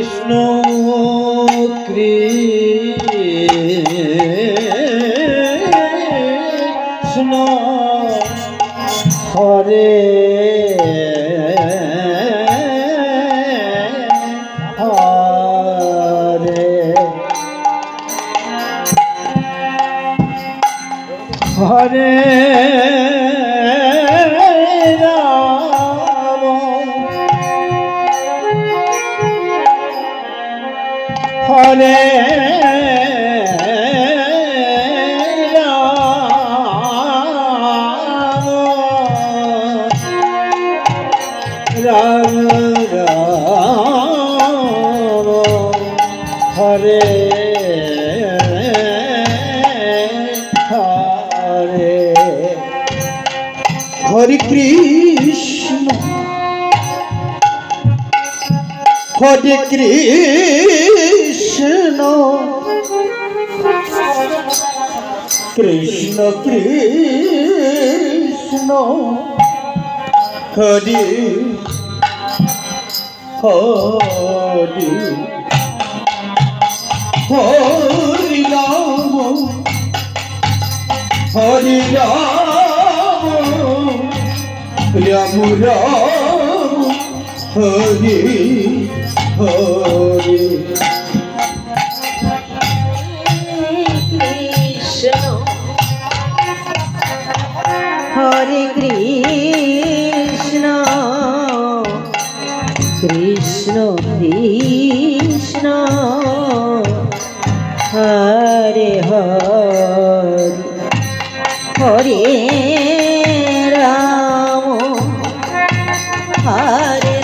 Krishna Hare Hare Ram Hare Ram Ram Hare Hare Krishna Hare Krishna Krishna Krishna Hare Hare Hare Ram Hare Ram Ram Ram Hare Hare Hare Krishna Krishna Krishna Hare Hare Hare Ram Hare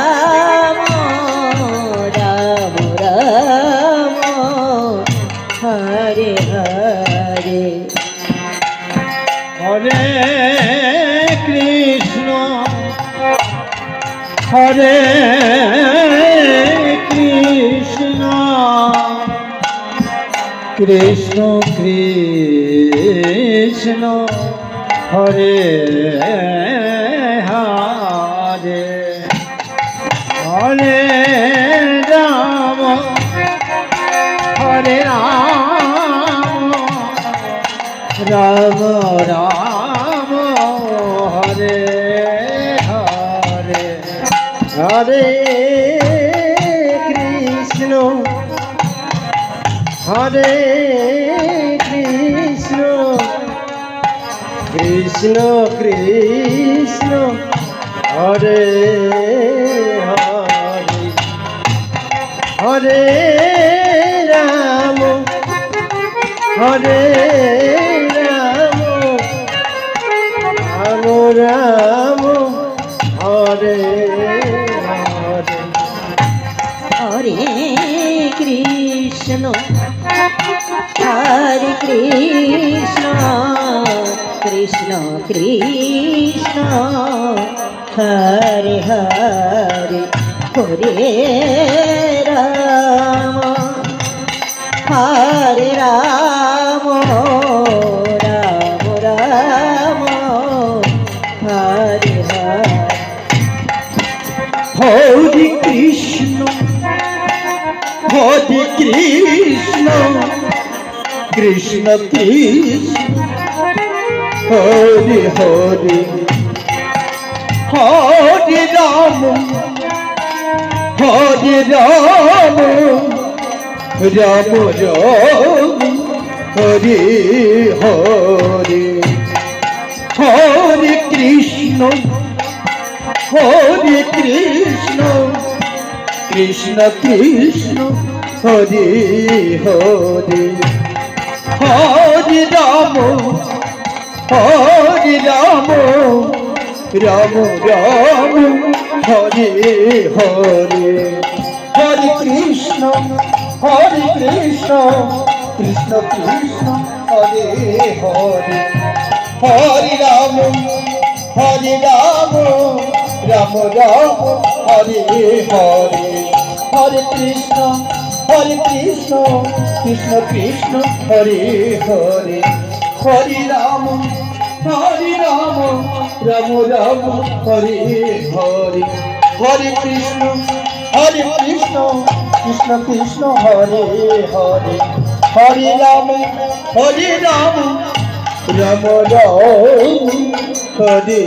Ram Ram Ram Hare Hare Hare Krishna Hare Krishna Krishna Krishna Hare Hare Hare Ram Hare Ram Ram Ram Hare Hare Hare Krishna Hare Krishna Krishna Krishna Hare Hare Hare Ram Hare Ram Ram Ram Hare Hare Hare Krishna Hare Krishna Krishna Krishna Hare Hare Hare Ram Hare Ram Ram Ram Hare Hare Hare Krishna Hare Krishna Krishna Krishna Hare Hare Hare Ram Hare Ram Ram Ram Hare Hare Hare Krishna Hare Krishna Krishna Krishna Hare Hare Hare Ram Hare Ram Ram Ram Hare Hare Hare Krishna Krishna Krishna Hare Hare Hare Ram Ram Ram Hare Hare Hare Krishna Krishna Krishna Hare Hare Hare Ram Ram Ram Hare Hare Hare Krishna Hare Krishna Krishna Krishna Hare Hare Hare Ram Ram Ram Hare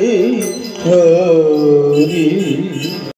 Hare